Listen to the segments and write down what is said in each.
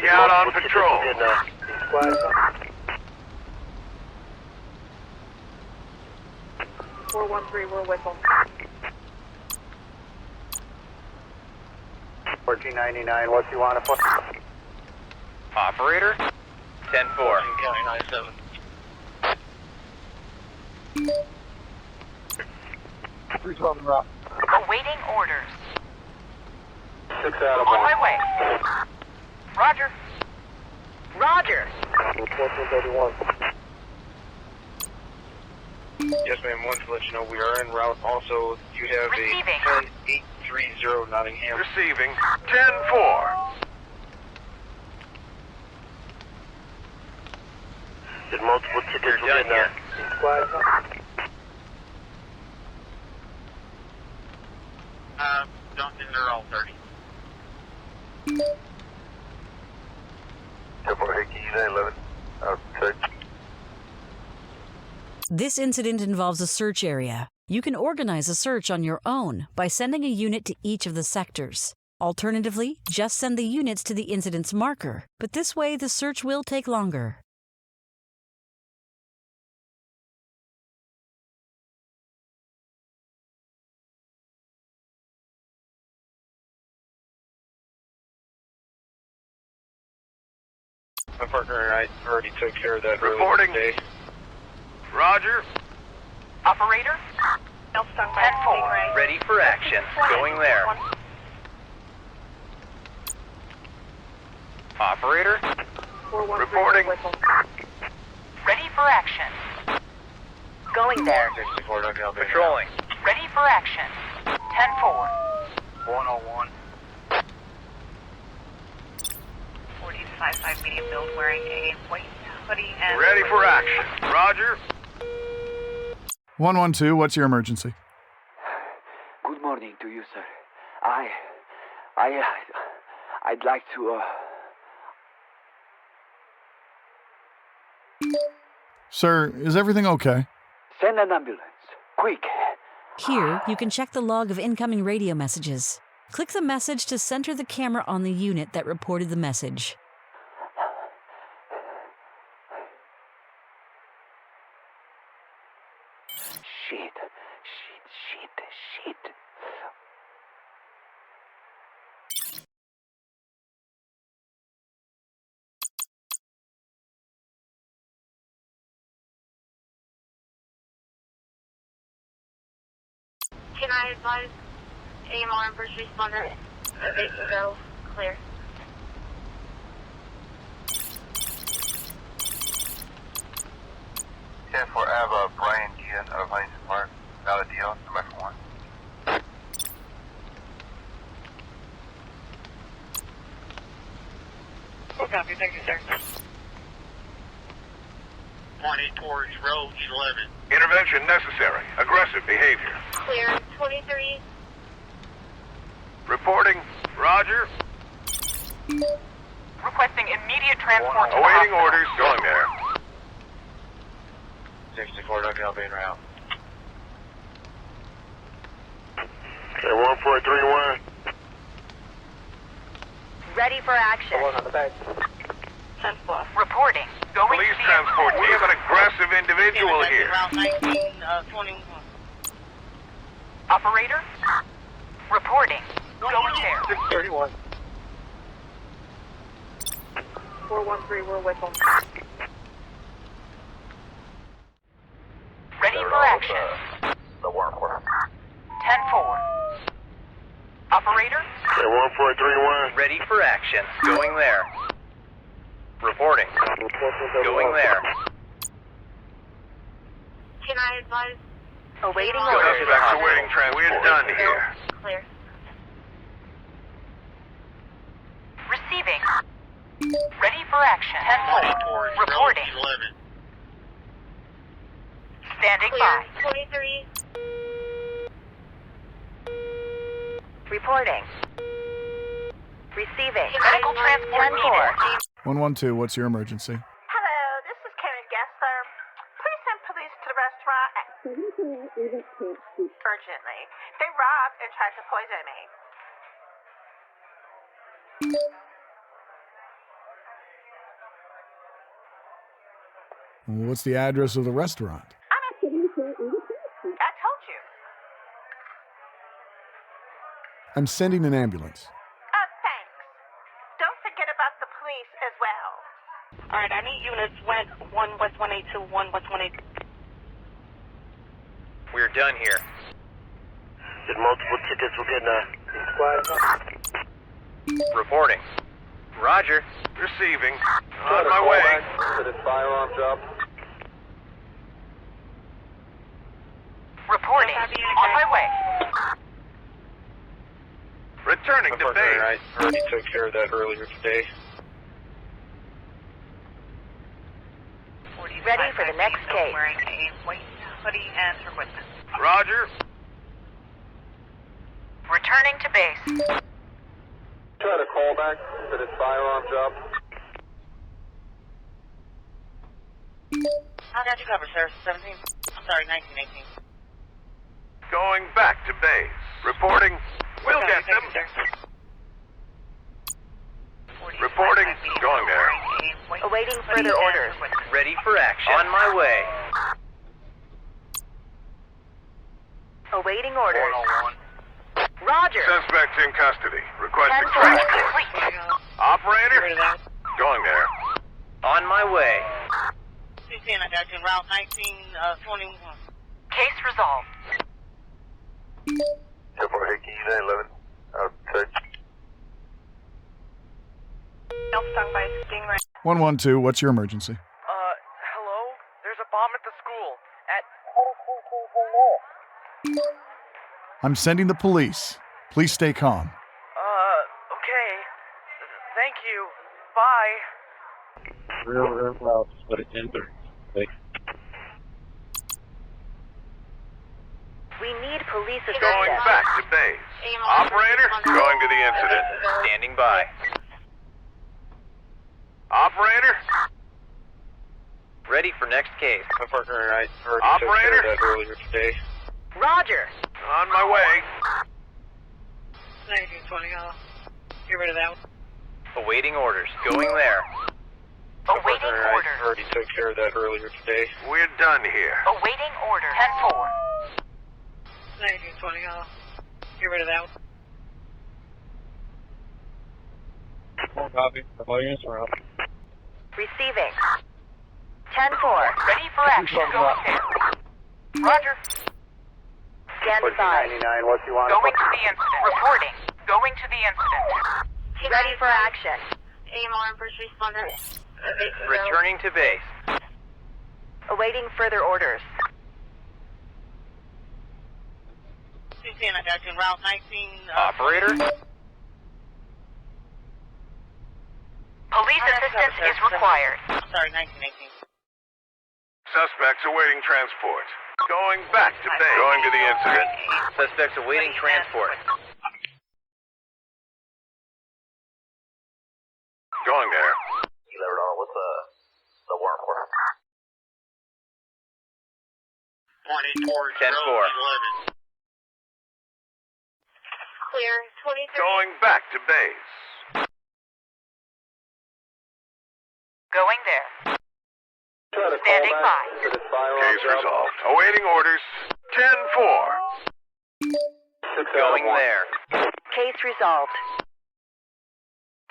Scout on patrol. 413, we're with them. 1499, what you want to put? Operator? 10-4. County 97. Route. Awaiting orders. 6 out of On 1. my way. Roger. Roger. 1431. Yes, ma'am. Wanted to let you know we are en route. Also, you have Receiving. a 10830 Nottingham. Receiving. 10-4. Did multiple tickets You're done here. Don't think they're all 30. This incident involves a search area. You can organize a search on your own by sending a unit to each of the sectors. Alternatively, just send the units to the incident's marker, but this way the search will take longer. My partner and I already took care of that Reporting. earlier today. Roger. Operator? 10-4. Ready for action. Going there. Operator? 413, Reporting. with them. Ready for action. Going there. 64, don't help me. Patrolling. Ready for action. 10-4. 101. 40-55 medium build wearing a white hoodie and... Ready for action. Roger. 112, what's your emergency? Good morning to you, sir. I'd like to, Sir, is everything okay? send an ambulance. Quick. Here, you can check the log of incoming radio messages. Click the message to center the camera on the unit that reported the message. Shit. Can I advise AMR and first responder if it can go clear? For Ava, Brian Gian of Heinz Park, valid deal, number 1. Copy, thank you, sir. 20 towards Road 11. Intervention necessary. Aggressive behavior. Clear, 23. Reporting. Roger. Requesting immediate transport to the Awaiting hospital. orders. Going there. 64, don't help me en route. Okay, 1431. Ready for action. On the back. 10-4. Reporting. Going Police to transport. We have an aggressive individual here. Route 1921. Operator? Reporting. Going there. 631. 413, we're with them. Ready for action. The warrant order. 10-4. Operator? Okay, 1431. Ready for action. Going there. Reporting. Going there. Can I advise Awaiting AMR? orders. Suspects awaiting transport. We're done here. Clear. Receiving. Ready for action. 10-4. Reporting. 11. Standing Clear, by. 23. Reporting. Receiving. Can I Medical advise transport needed. 112, what's your emergency? Hello, this is Karen Gessler. Please send police to the restaurant urgently. They robbed and tried to poison me. What's the address of the restaurant? I told you. I'm sending an ambulance. Thanks. Don't forget about the police as well. All right, I need units went 1 West 182, 1 West 182. We're done here. Did multiple tickets, we'll get Reporting. Roger. receiving. On my way. To this firearm job. Reporting. On my way. Returning to base. I already took care of that earlier today. Ready for the next case. Wearing a white hoodie and equipment. Roger. Returning to base. Try to call back to this firearm job. I got you covered, sir. 1918. Going back to base. Reporting. We'll get them. Reporting. Going there. Awaiting further orders. Ready for action. On my way. Awaiting orders. Roger. Suspect in custody. Requesting 10-4. transport. Operator. Going there. On my way. I got you route 1921. Case resolved. 10-4, Hickey, 911. Outside. Stung by Stingray. 112, what's your emergency? Hello? There's a bomb at the school. I'm sending the police. Please stay calm. Okay. Thank you. Bye. Real loud, but it's in there. We need police assistance. Going back to base. Operator, going to the incident. Standing by. Operator. Ready for next case. My partner and I already Operator. took care of that earlier today. Roger. On my way. 1920. Get rid of that one. Awaiting orders. Going there. My Awaiting partner and I orders. already took care of that earlier today. We're done here. Awaiting orders. 10-4. 1920. Get rid of that one. Copy. All units are up. Receiving. 10-4. Ready for action. Going there. Roger. Stand by. 99, what you want? Going to the incident. Reporting. Going to the incident. Ready for action. AMR and first responder. Returning to base. Awaiting further orders. I got you route 19. Operator. Police assistance is required. Sorry, 1918. Suspects awaiting transport. Going back to base. Going to the incident. Suspects awaiting transport. Going there. What's the warrant for? 10-4. Clear. 23. Going back to base. Going there. Standing by. Case resolved. Awaiting orders. 10-4. Going there. Case resolved.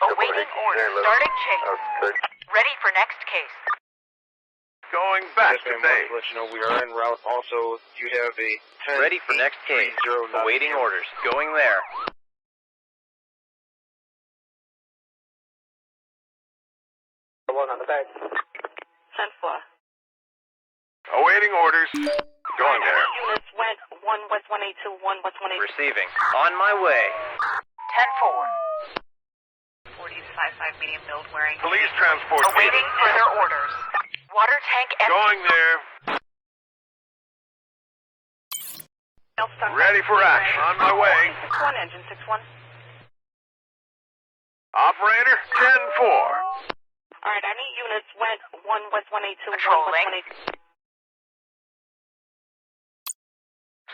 Awaiting orders. Starting chase. Ready for next case. Going back to base. Let you know we are en route. Also, you have a 10 Ready for next case. Awaiting orders. Going there. One on the back. 10-4. Awaiting orders. Going there. Units went 1 West 182, 1 West 182. Receiving. On my way. 10-4. 40-55 medium build wearing. Police transport. Awaiting further orders. Water tank empty. Going there. Ready for action. On my way. 61, engine 61. Operator. 10-4. All right, I need units went 1 West 182, 1 West 182.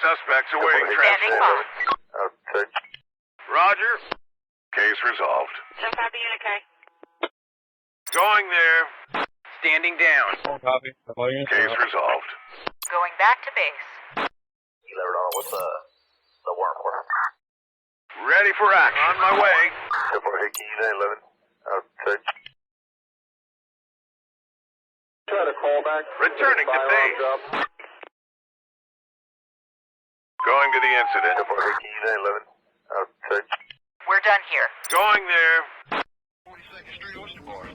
Suspects awaiting Standing transport. by. Roger. Case resolved. 10-5 unit K. Going there. Standing down. Case resolved. Going back to base. You let it on. What's the warrant for? Ready for action. On my way. Hickey, 11. Outside. Try to call back. Returning to base. Going to the incident. Hickey, 11. Outside. We're done here. Going there. 42nd Street, Oyster Bar.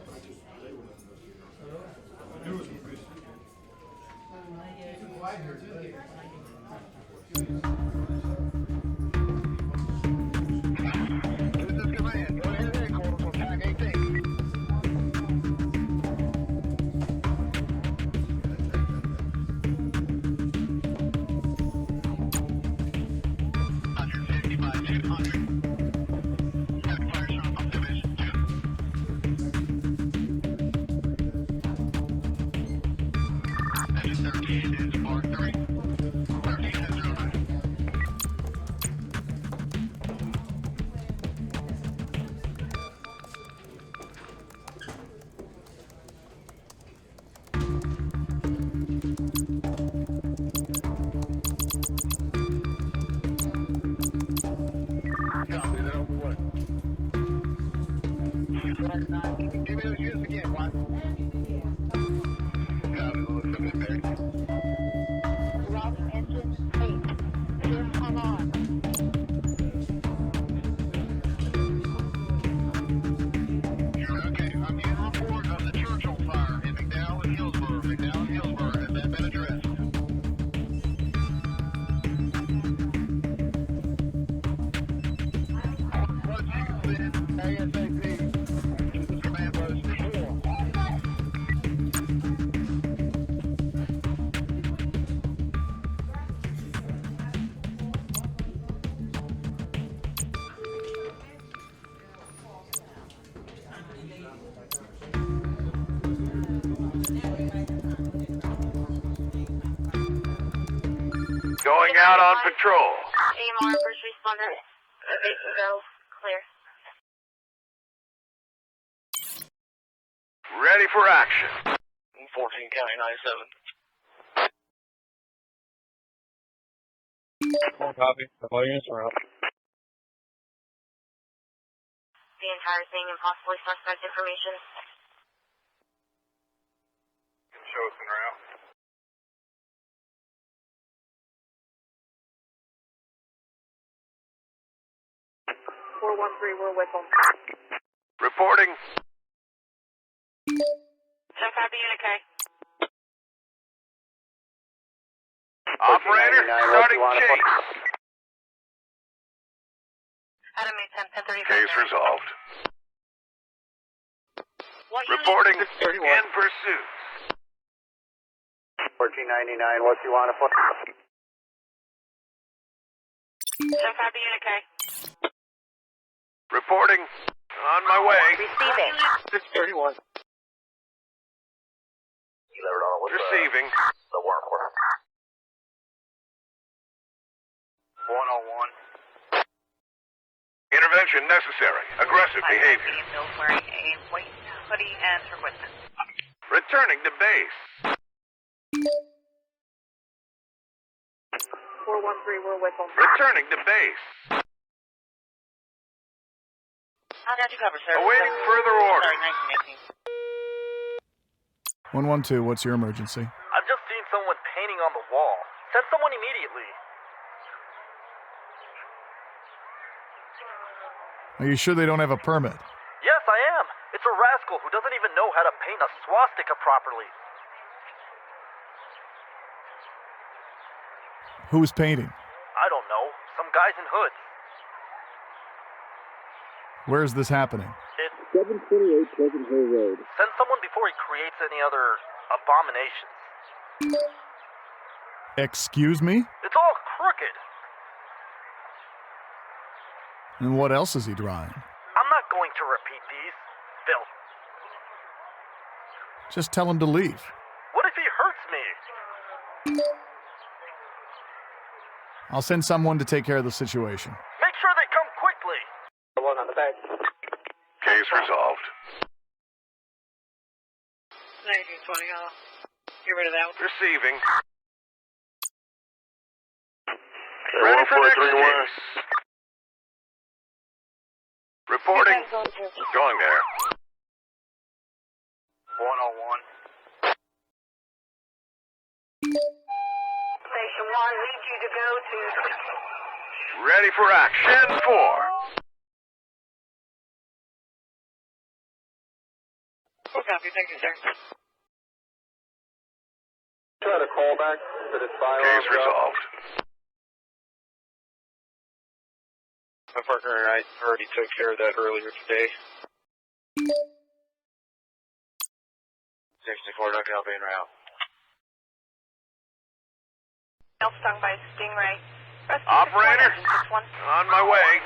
Going out on patrol. AMR, first responder. Go. Clear. Ready for action. 14 County 97. One copy. The volumes are up. The entire thing and possibly suspect information. Can show us in route. 413, we're with them. Reporting. 10 copy, unit K. Operator, starting chase. Adam 810, 1035. Case resolved. What unit? Reporting in pursuit. 1499, what you want to put? 10 copy, unit K. Reporting. On my way. Receiving. 631. You let it on. What's Receiving. the warrant for? 101. Intervention necessary. Aggressive behavior. Mills wearing a white hoodie and her witness. Returning to base. 413, we're with them. Returning to base. How did you cover, sir? Awaiting further orders. Sorry, 1918. 112, what's your emergency? I've just seen someone painting on the wall. Send someone immediately. Are you sure they don't have a permit? Yes, I am. It's a rascal who doesn't even know how to paint a swastika properly. Who's painting? I don't know. Some guys in hoods. Where is this happening? 728 Pleasant Hill Road. Send someone before he creates any other abominations. Excuse me? It's all crooked. And what else is he drawing? I'm not going to repeat these. Phil, Just tell him to leave. what if he hurts me? I'll send someone to take care of the situation. Make sure they come quickly. The one on the back. Case resolved. 1920, I'll get rid of that one. Receiving. Okay, Ready for next 1431. case. Reporting. Going there. 101. Station 1 needs you to go to... Ready for action. 4. Full copy, thank you, sir. Got a call back that it's firearms. Case resolved. My partner and I already took care of that earlier today. 64, not going to be en route. Stung by a stingray. Rescue Operator. 61. On my way.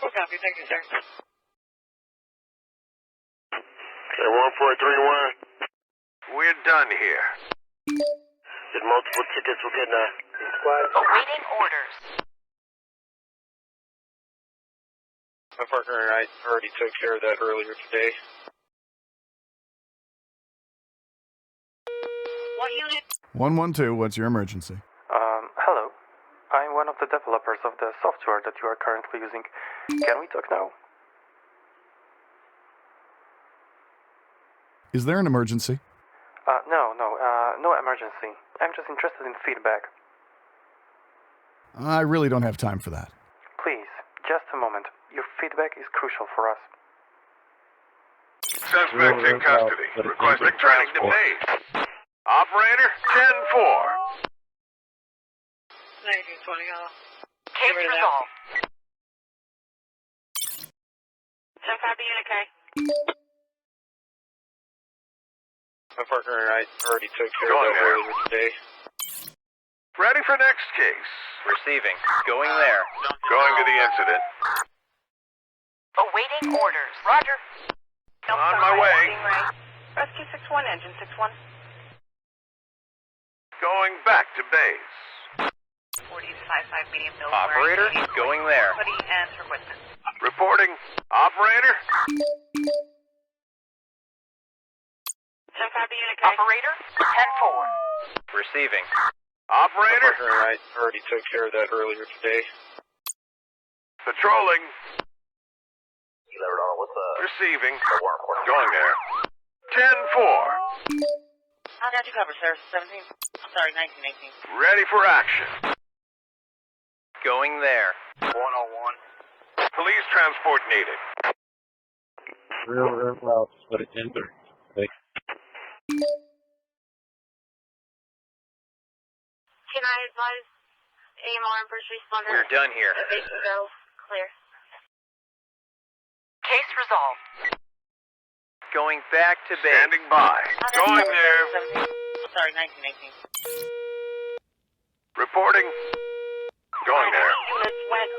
Full copy, thank you, sir. Okay, 1431. We're done here. Did multiple tickets. We're getting a squad. Awaiting orders. My partner and I already took care of that earlier today. What unit? 112, what's your emergency? Hello. I'm one of the developers of the software that you are currently using. Can we talk now? Is there an emergency? No emergency. I'm just interested in feedback. I really don't have time for that. Please, just a moment. Your feedback is crucial for us. Suspect in custody. Requesting training to base. Operator. 10-4. 1920, I'll Case get rid of that one. resolved. 10-5 unit K. My partner and I already took care of that earlier today. Ready for next case. Receiving. Going there. Going to the incident. Awaiting orders. Roger. On my way. Rescue 61, engine 61. Going back to base. 40-55 medium bill. Operator. Going there. Hoodie and for witness. Reporting. Operator. 10-5 unit K. Operator. 10-4. Receiving. My Operator. partner and I already took care of that earlier today. Patrolling. You let her know what's up. Receiving. Going there. 10-4. I got you covered, sir. 17. I'm sorry, 1918. Ready for action. Going there. 101. Police transport needed. Real well, but it's enter. Can I advise AMR and first responder? We're done here. They can go. Clear. Case resolved. Going back to base. Standing by. Going there. I'm sorry, 1918. Reporting. Going there. Units went.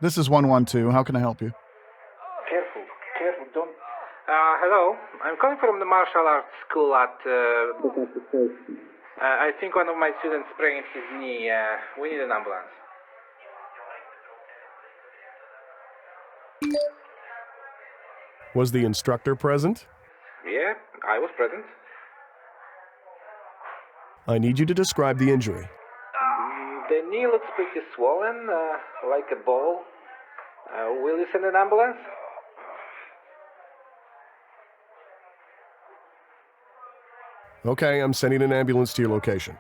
This is 112. How can I help you? Careful, don't. Hello, I'm calling from the martial arts school at. I think one of my students sprained his knee. We need an ambulance. Was the instructor present? Yeah, I was present. I need you to describe the injury. The knee looks pretty swollen, like a ball. Will you send an ambulance? Okay, I'm sending an ambulance to your location.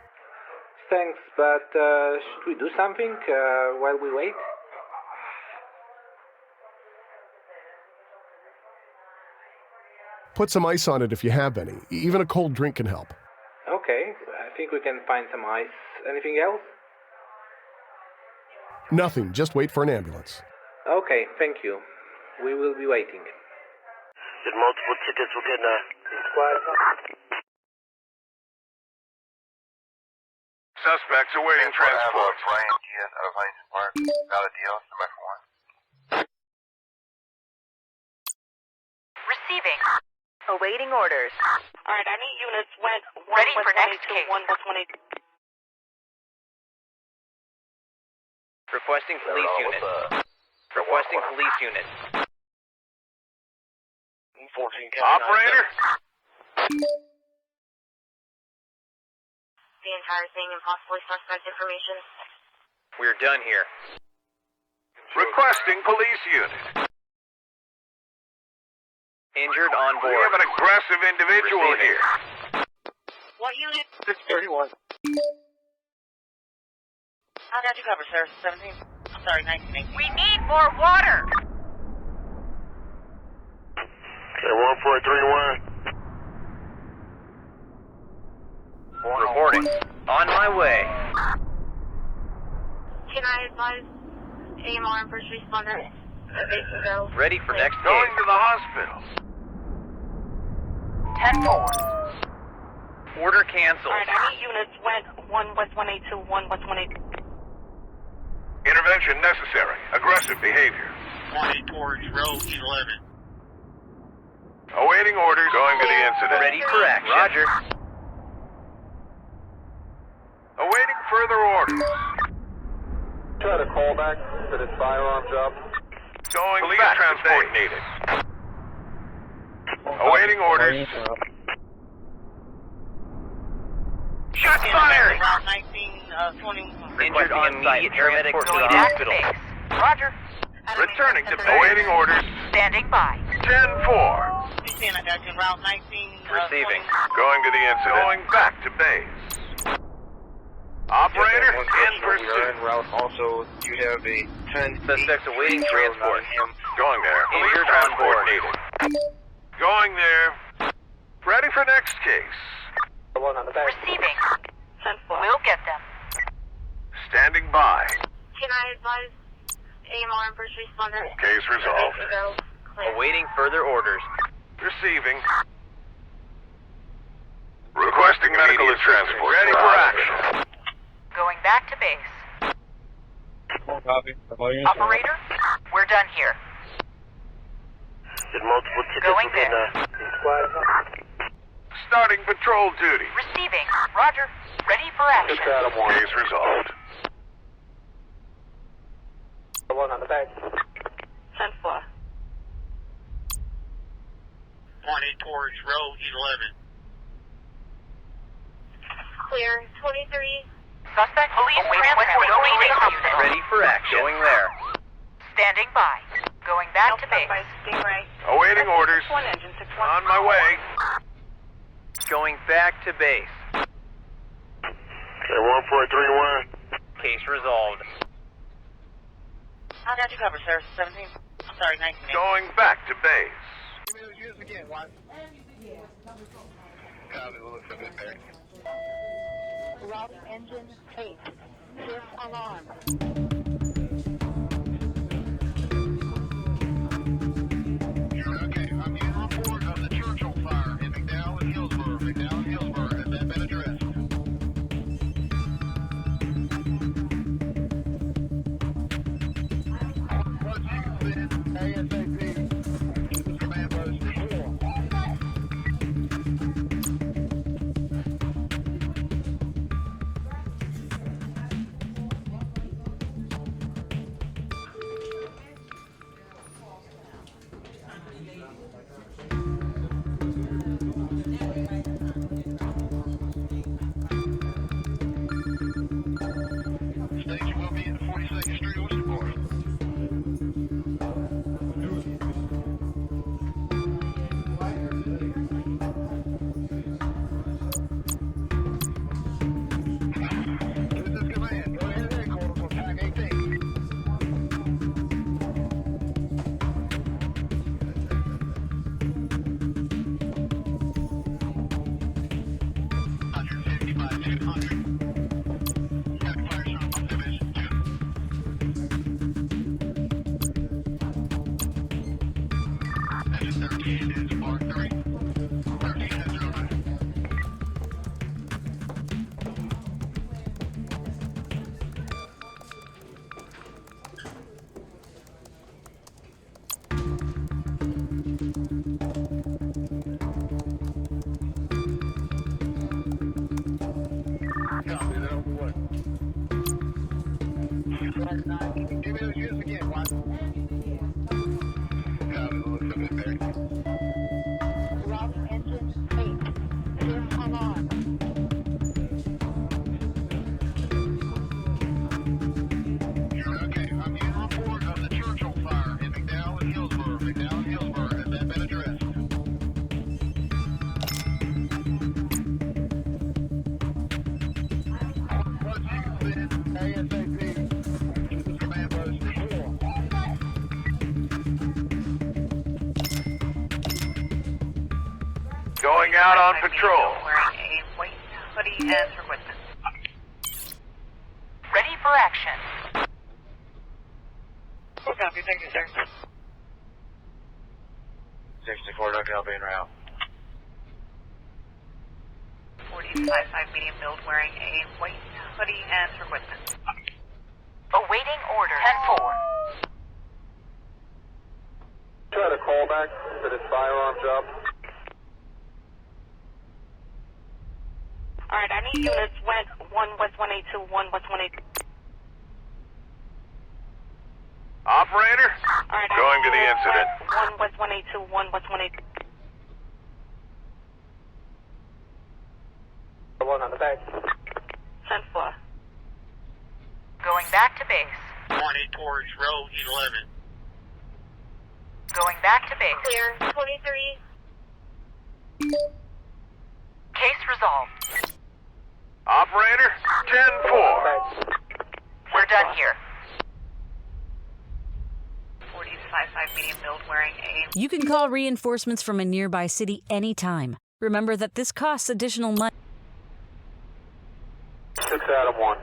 Thanks, but should we do something while we wait? Put some ice on it if you have any. Even a cold drink can help. Okay, I think we can find some ice. Anything else? Nothing, just wait for an ambulance. Okay, thank you. We will be waiting. Did multiple tickets. We're getting a squad. Suspects awaiting transport. Receiving. Awaiting orders. All right, I need units went. Ready for next case. 1-20. Requesting police unit. Requesting police unit. Operator? The entire thing and possibly suspect information. We're done here. Requesting police unit. Injured on board. We have an aggressive individual Receiving. here. What unit? 631. I got you covered, sir. 17. I'm sorry, 19. We need more water! Okay, 1431. Reporting. On my way. Can I advise AMR and first responder that they can go? Ready for next Going case. to the hospital. 10-4. Order canceled. Alright, I need units went 1 West 182, 1 West 182. Intervention necessary. Aggressive behavior. 20 towards road 11. Awaiting orders. Going to the incident. Ready for action. Roger. Awaiting further orders. Try to call back to this firearm job. Going police back transport needed. Awaiting orders. Shots fired! Route 19, 21. Injured on site. Paramedic to the hospital. Roger. Returning to awaiting orders. Standing by. 10-4. 10, I got you. Route 19, Receiving. 21. Going to the incident. Going back to base. Operator, in pursuit. Also, you have a 10. Suspects awaiting transport. Going there. Police Injured on transport board. needed. Going there. Ready for next case. Receiving. 10-4. We'll get them. Standing by. Can I advise AMR and first responder Case that they resolved. can go? Clear. Awaiting further orders. Receiving. Requesting medical transport. Ready for action. Going back to base. Copy. Operator, we're done here. Did multiple tickets Going there. Starting patrol duty. Receiving. Roger. Ready for action. Case resolved. One on the back. 10-4. 20 towards road 11. Clear. 23. Suspect police transport awaiting unit. Ready for action. Going there. Standing by. Going back to base. Awaiting orders. One engine, 6-1. On my way. Going back to base. Okay, 1431. Case resolved. I got you covered, sir. 17. I'm sorry, 19. Going back to base. Route engine 8. Fifth alarm. Okay, I'm getting a report of the Churchill fire in McDowell and Hillsborough. McDowell and Hillsborough. Has that been addressed? Once you send ASAP, command post 4. Station will be in the 42nd Street Oyster Bar. This is command. Go ahead and headquarters for Pack 18. Give me those units again, Watson. Copy, looks a bit better. Going out on patrol. Wearing a white hoodie and equipment. Ready for action. Copy, thank you, sir. 64, Dr. I'll be en route. 45 medium build wearing a white hoodie and equipment. Awaiting order. 10-4. Try to call back for this firearm job. Alright, I need units went 1 West 182, 1 West 182. Operator? Alright, Going to the incident. 1 West 182, 1 West 182. One on the back. 10-4. Going back to base. 20 towards row 11. Going back to base. Clear. 23. Case resolved. Operator? 10-4. We're done here. 45 medium build wearing a... You can call reinforcements from a nearby city anytime. Remember that this costs additional money. 6 Adam 1.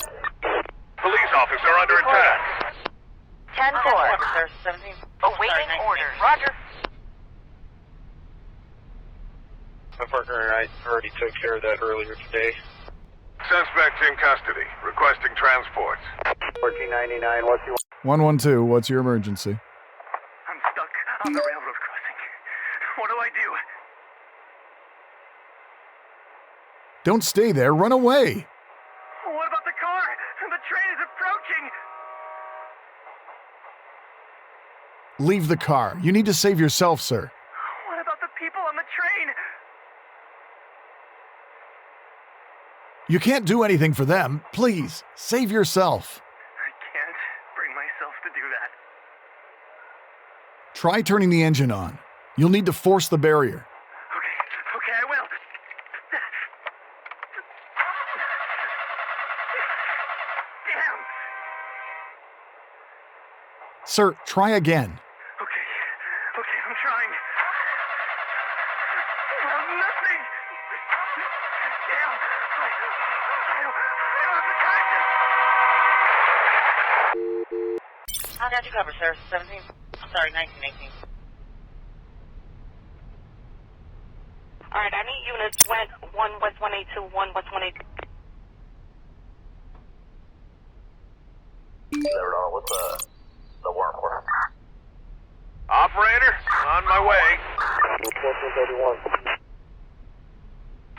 Police officer under attack. 10-4. Sir, 17. Awaiting orders. Roger. My partner and I already took care of that earlier today. Suspects in custody. Requesting transports. 1499, what's your... 112, what's your emergency? I'm stuck on the railroad crossing. What do I do? Don't stay there, run away! What about the car? The train is approaching! Leave the car. You need to save yourself, sir. What about the people on the train? You can't do anything for them. Please, save yourself. I can't bring myself to do that. Try turning the engine on. You'll need to force the barrier. Okay, I will. Damn! Sir, try again. Okay, I'm trying. Nothing! Damn! I don't have the conscience! I got you covered, sir. 17. Sorry, 1918. Alright, I need units went 1 West 182, 1 West 182. What's the warrant for? Operator? On my way. 1431.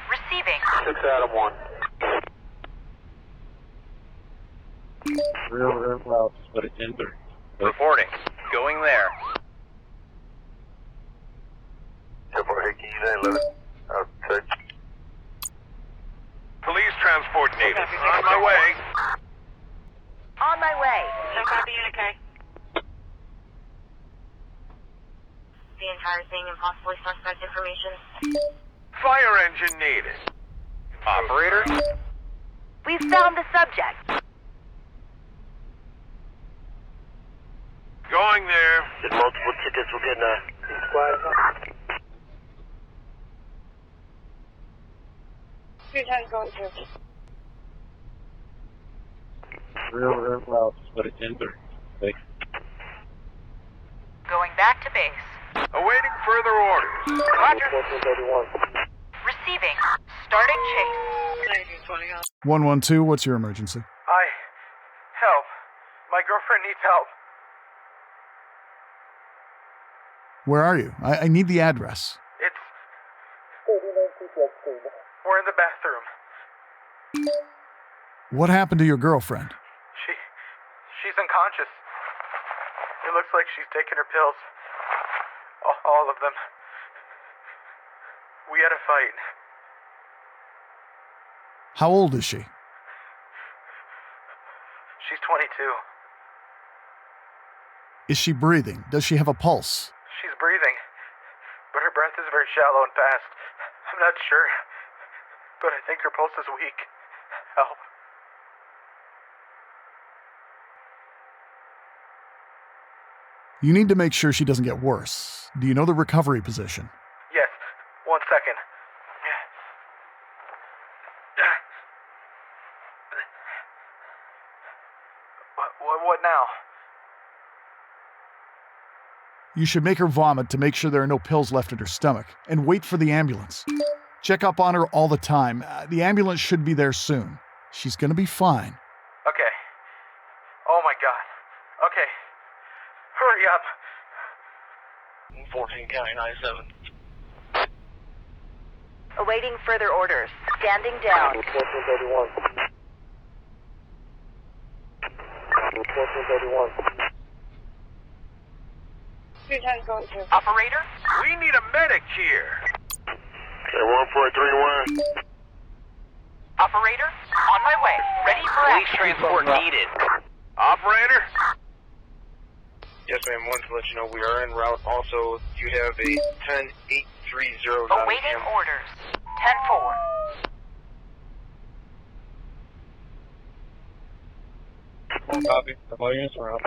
Receiving. 6 Adam 1. Real route, but it's in there. Reporting. Going there. Police transport needed. On my way. On my way. No copy, unit K. The entire thing and possibly suspect information. Fire engine needed. Operator? We've found the subject. Going there. Did multiple tickets we're getting a squad? Your time's going through. Real route, but it's in there. Thanks. Going back to base. Awaiting further orders. Roger. 1431. Receiving. Starting chase. 112, what's your emergency? Help. My girlfriend needs help. Where are you? I need the address. It's... We're in the bathroom. What happened to your girlfriend? She's unconscious. It looks like she's taken her pills. All of them. We had a fight. How old is she? She's 22. Is she breathing? Does she have a pulse? She's breathing, but her breath is very shallow and fast. I'm not sure, but I think her pulse is weak. Help. You need to make sure she doesn't get worse. Do you know the recovery position? Yes, 1 second. You should make her vomit to make sure there are no pills left in her stomach, and wait for the ambulance. Check up on her all the time. The ambulance should be there soon. She's gonna be fine. Okay. Oh my god. Okay. Hurry up. 14 County 97. Awaiting further orders. Standing down. 1431. 1431. Operator? We need a medic here. Okay, 1431. Operator? On my way. Ready for Police action. transport needed. Operator? Yes, ma'am. Wanted to let you know we are en route. Also, you have a 10830 Awaiting orders. 10-4. Copy. Audience route.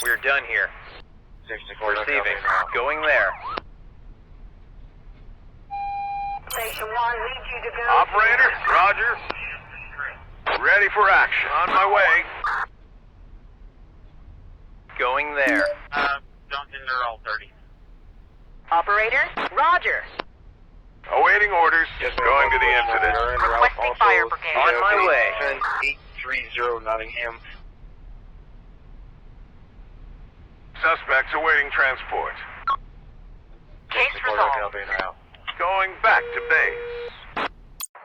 We're done here. Receiving. Going there. Station 1 needs you to go. Operator? Roger. Ready for action. On my way. Going there. Duncan, they're all 30. Operator? Roger. Awaiting orders. Yes, Going to the incident. Requesting fire brigade. On my way. 10830 Nottingham. Suspects awaiting transport. Case resolved. Going back to base.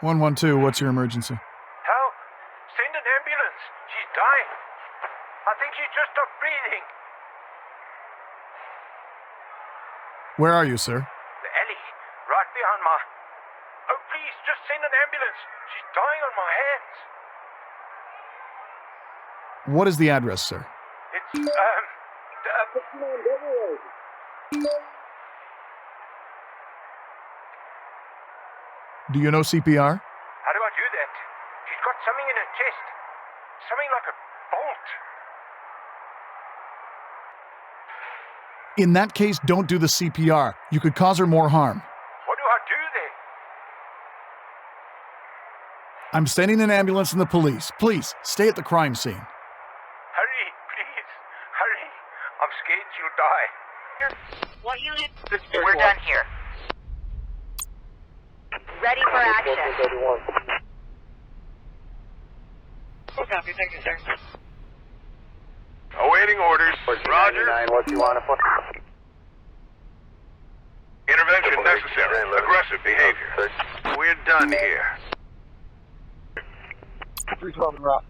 112, what's your emergency? Help! Send an ambulance. She's dying. I think she just stopped breathing. Where are you, sir? The alley, right behind my... Oh, please, just send an ambulance. She's dying on my hands. What is the address, sir? It's, Do you know CPR? How do I do that? She's got something in her chest. Something like a bolt. In that case, don't do the CPR. You could cause her more harm. What do I do then? I'm sending an ambulance and the police. Please, stay at the crime scene. Hurry, please. Hurry. I'm scared she'll die. What unit? We're done here. Ready for action. 1431. Copy, thank you, sir. Awaiting orders. Roger. What you want to put? Intervention necessary. Aggressive behavior. We're done here. 312 route.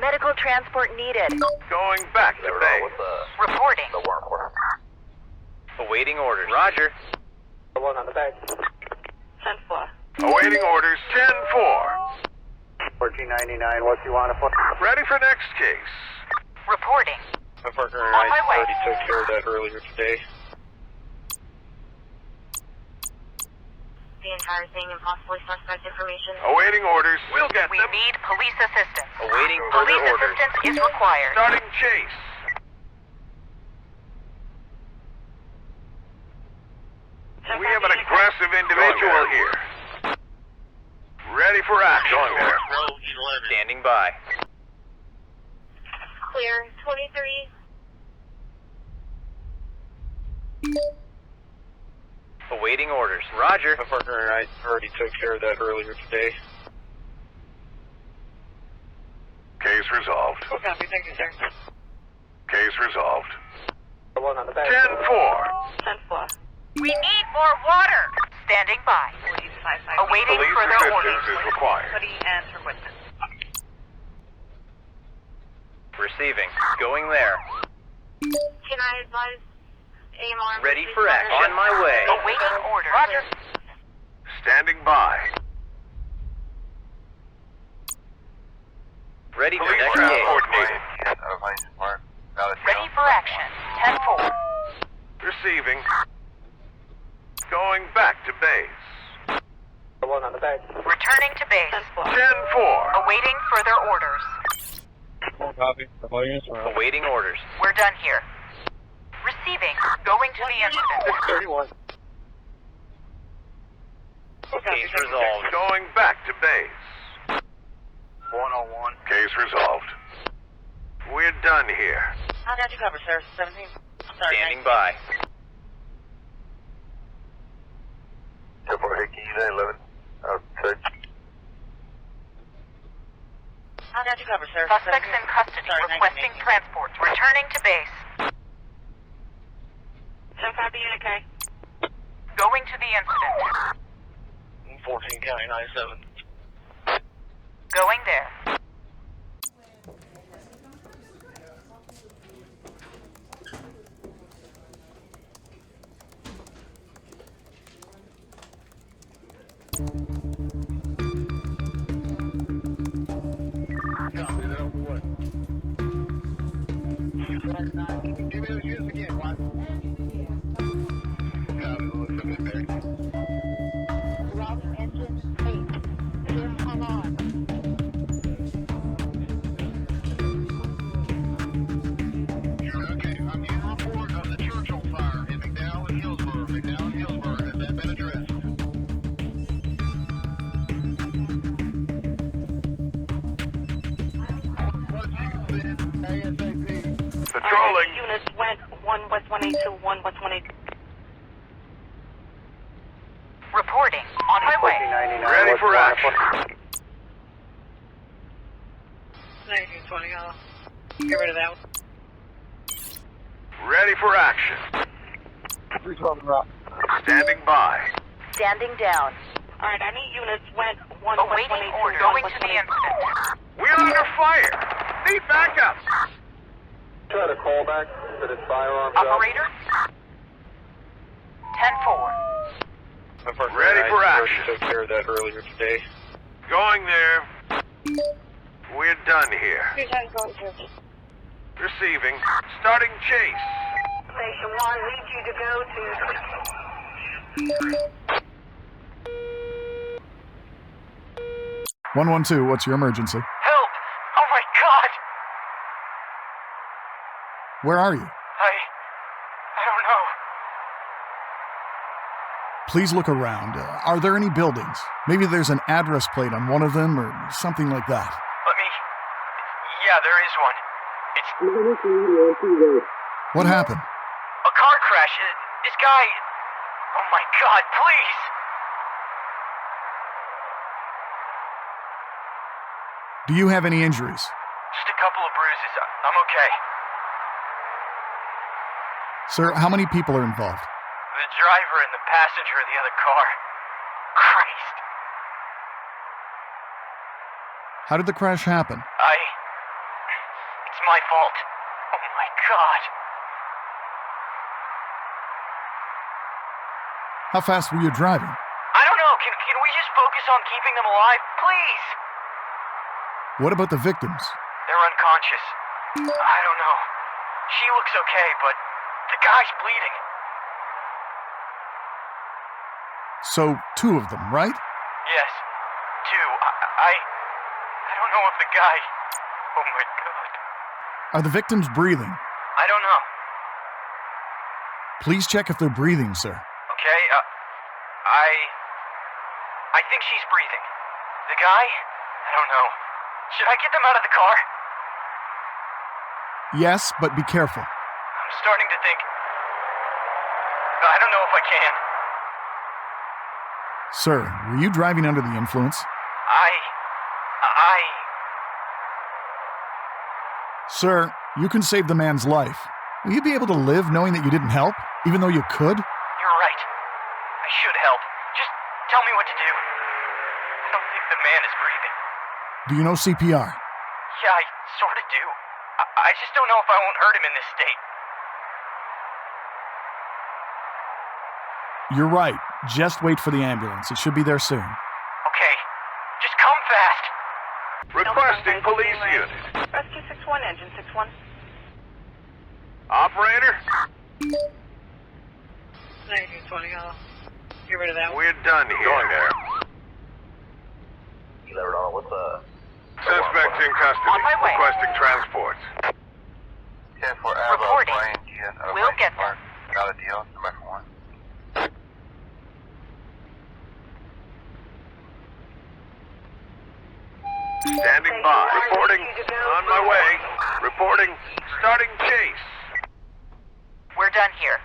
Medical transport needed. Going back to base. Reporting. Awaiting orders. Roger. One on the back. 10-4. Awaiting orders. 10-4. 1499, what you want to put? Ready for next case. Reporting. My partner and On I my way. already took care of that earlier today. The entire thing and possibly suspect information. Awaiting orders. We'll get We them. need police assistance. Awaiting further Police orders. assistance is required. Starting chase. We have an aggressive individual here. Ready for action. Going there. Standing by. Clear. 23. Awaiting orders. Roger. My partner and I already took care of that earlier today. Case resolved. Copy, thank you, sir. Case resolved. One on the back. 10-4. 10-4. We need more water. Standing by. Awaiting Police further assistance orders. is required. Hoodie and equipment. Receiving. Going there. Can I advise AMR? Ready for action. On my way. Awaiting orders. Roger. Standing by. Ready for next case. Ready for action. 10-4. Receiving. Going back to base. One on the back. Returning to base. 10-4. Awaiting further orders. Copy. Audience route. Awaiting orders. We're done here. Receiving. Going to the incident. 31. Case resolved. Going back to base. 101. Case resolved. We're done here. How did you cover, sir? 17. Standing by. I'll get you cover, sir. Suspects in custody requesting transport. Returning to base. 10-5 BNK. Going to the incident. 14 County 97. Going there. Give me those units again, what? Okay, I'm getting a report of the church on fire in McDowell and Hillsborough. McDowell and Hillsborough. Has that been addressed? Patrolling. Units went 1 West 182, 1 West 182. Reporting. On my way. Ready for action. 1920, get rid of that one. Ready for action. Standing by. Standing down. Alright, I need units went 1 Awaiting West 182, order. 1 Going West to the 182. incident. We're under fire. Need backup. Try to call back to this firearms Operator? 10-4. Ready for action. Took care of that earlier today. Going there. We're done here. Receiving. Starting chase. Station 1 needs you to go to... 112, what's your emergency? Help! Oh my God! Where are you? I don't know. Please look around. Are there any buildings? Maybe there's an address plate on one of them or something like that. Yeah, there is one. What happened? A car crash. This guy. Oh my God! Please. Do you have any injuries? Just a couple of bruises. I'm okay. Sir, how many people are involved? The driver and the passenger of the other car. Christ. How did the crash happen? It's my fault. Oh my God. How fast were you driving? I don't know. Can we just focus on keeping them alive, please? What about the victims? They're unconscious. I don't know. She looks okay, but the guy's bleeding. So, 2 of them, right? Yes, 2. I don't know if the guy... Oh my God. Are the victims breathing? I don't know. Please check if they're breathing, sir. Okay, I think she's breathing. The guy? I don't know. Should I get them out of the car? Yes, but be careful. I'm starting to think... I don't know if I can. Sir, were you driving under the influence? Sir, you can save the man's life. Will you be able to live knowing that you didn't help, even though you could? You're right. I should help. Just tell me what to do. I don't think the man is breathing. Do you know CPR? Yeah, I sort of do. I just don't know if I won't hurt him in this state. You're right. Just wait for the ambulance. It should be there soon. Okay. Just come fast. Requesting police unit. Rescue 61, engine 61. Operator? 1920, get rid of that one. We're done here. Going there. Suspects in custody. On my way. Requesting transport. Reporting. We'll get them. Got a deal. Number 1. Standing by. Reporting. On my way. Reporting. Starting chase. We're done here.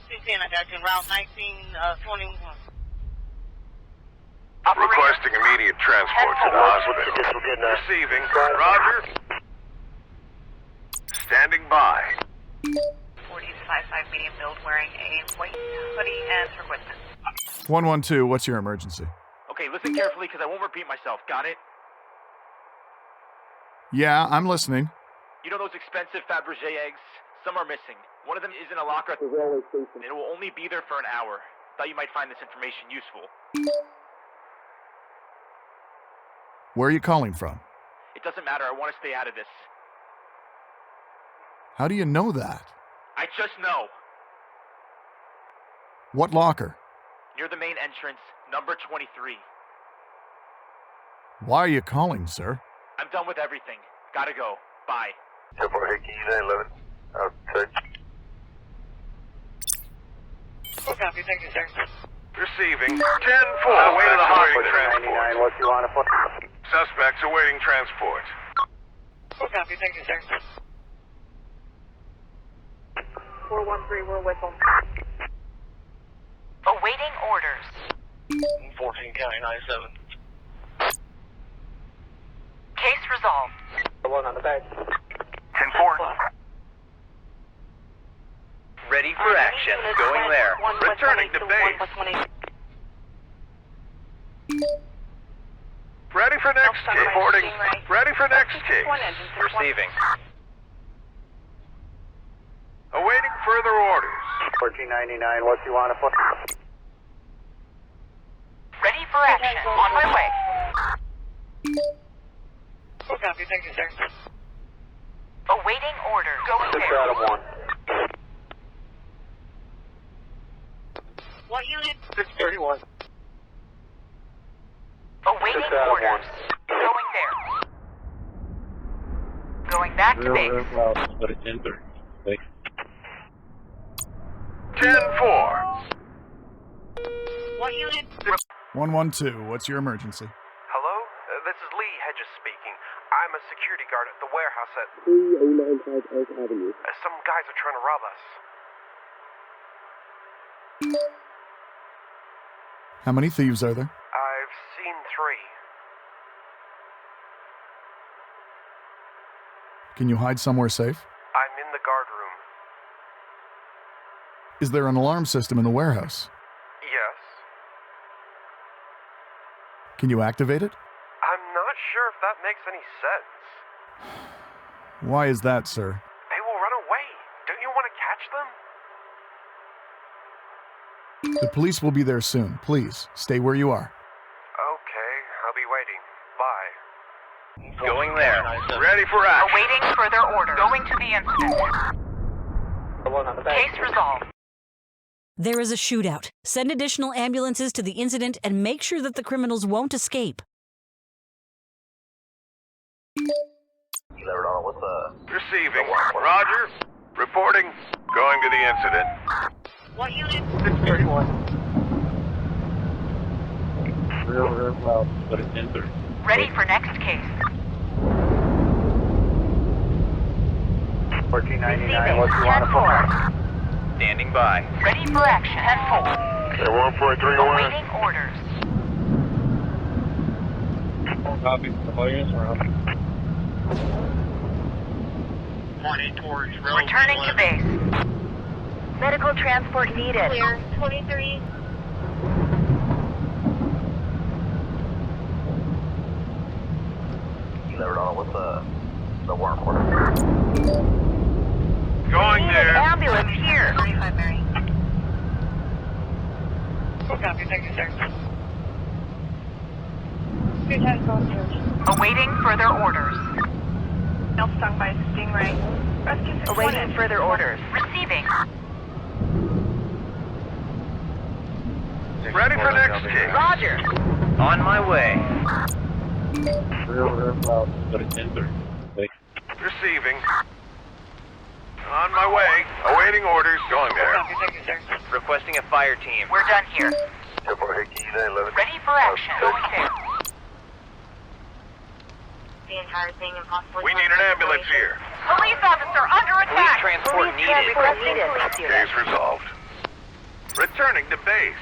210, I got you in route 1921. Requesting immediate transport to the hospital. Receiving. Roger. Standing by. 40-55 medium build wearing a white hoodie and turquoise. 112, what's your emergency? Okay, listen carefully because I won't repeat myself. Got it? Yeah, I'm listening. You know those expensive Fabergé eggs? Some are missing. One of them is in a locker at the railway station. It will only be there for an hour. Thought you might find this information useful. Where are you calling from? It doesn't matter. I want to stay out of this. How do you know that? I just know. What locker? Near the main entrance, number 23. Why are you calling, sir? I'm done with everything. Gotta go. Bye. 10-4, hey, can you 911? Outside. Copy, thank you, sir. Receiving. 10-4, awaiting transport. What you want to put? Suspects awaiting transport. Copy, thank you, sir. 413, we're with them. Awaiting orders. 14 County 97. Case resolved. The one on the back. 10-4. Ready for action. Going there. Returning to base. Ready for next case. Reporting. Ready for next case. Receiving. Awaiting further orders. 1499, what you want to put? Ready for action. On my way. Copy, thank you, sir. Awaiting orders. Going there. 1. What unit? 631. Awaiting orders. Going there. Going back to base. 10-4. What unit? 112, what's your emergency? Hello? This is Lee Hedges speaking. I'm a security guard at the warehouse at 3095 Elk Avenue. Some guys are trying to rob us. How many thieves are there? I've seen 3. Can you hide somewhere safe? I'm in the guard room. Is there an alarm system in the warehouse? Yes. Can you activate it? I'm not sure if that makes any sense. Why is that, sir? They will run away. Don't you want to catch them? The police will be there soon. Please, stay where you are. Okay, I'll be waiting. Bye. Going there. Ready for action. Awaiting further orders. Going to the incident. Case resolved. There is a shootout. Send additional ambulances to the incident and make sure that the criminals won't escape. Receiving. Roger. Reporting. Going to the incident. What unit? 631. Ready for next case. 1499, what you want to put? Standing by. Ready for action. 10-4. 1.31. Awaiting orders. Copy. All units are up. 1 towards Returning to base. Medical transport needed. Clear. 23. You never know what the warrant order. Going there. Ambulance here. 25 Mary. Copy, thank you, sir. 2 times on search. Awaiting further orders. Elf stung by stingray. Rescue 6 Awaiting further orders. Receiving. Ready for next case. Roger. On my way. Receiving. On my way. Awaiting orders. Going there. Copy, thank you, sir. Requesting a fire team. We're done here. 10-4, hey, can you 911? Ready for action. Going there. The entire thing impossible. We need an ambulance here. Police officer under attack. Transport needed. Case resolved. Returning to base.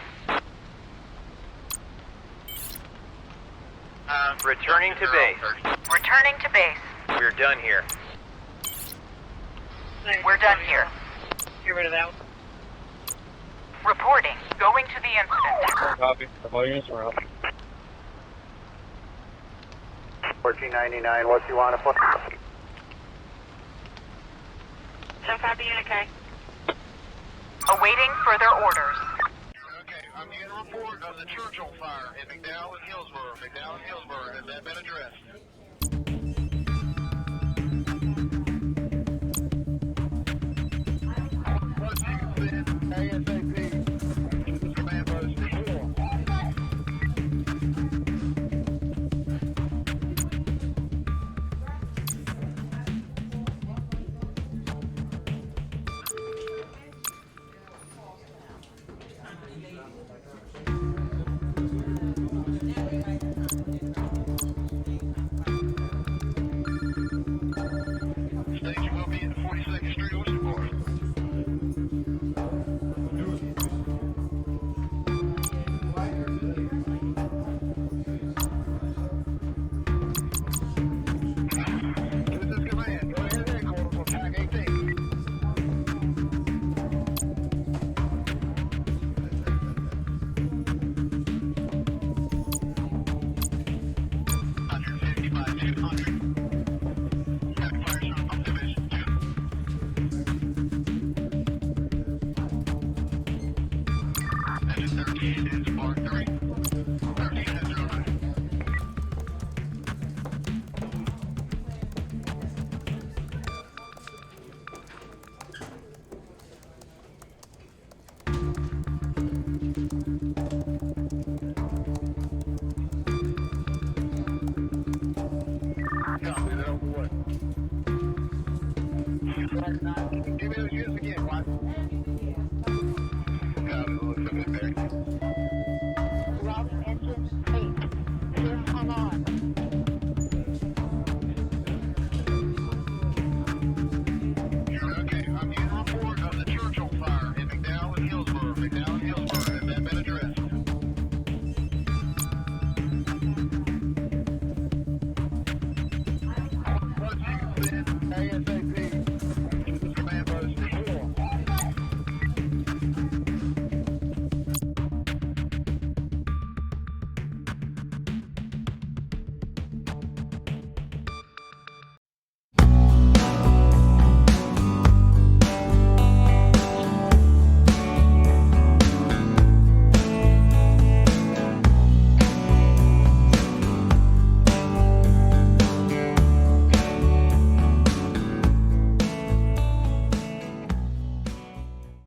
Returning to base. Returning to base. We're done here. We're done here. Get rid of that. Reporting. Going to the incident. Copy. All units are up. 1499, what do you want to put? 10-5 unit K. Awaiting further orders. Okay, I'm getting a report of the church on fire in McDowell and Hillsborough. McDowell and Hillsborough, has that been addressed? Station will be in 42nd Street, Oyster Give me those units again, what? Okay, I'm getting a report of the church on fire in McDowell and Hillsborough. McDowell and Hillsborough, has that been addressed? What you said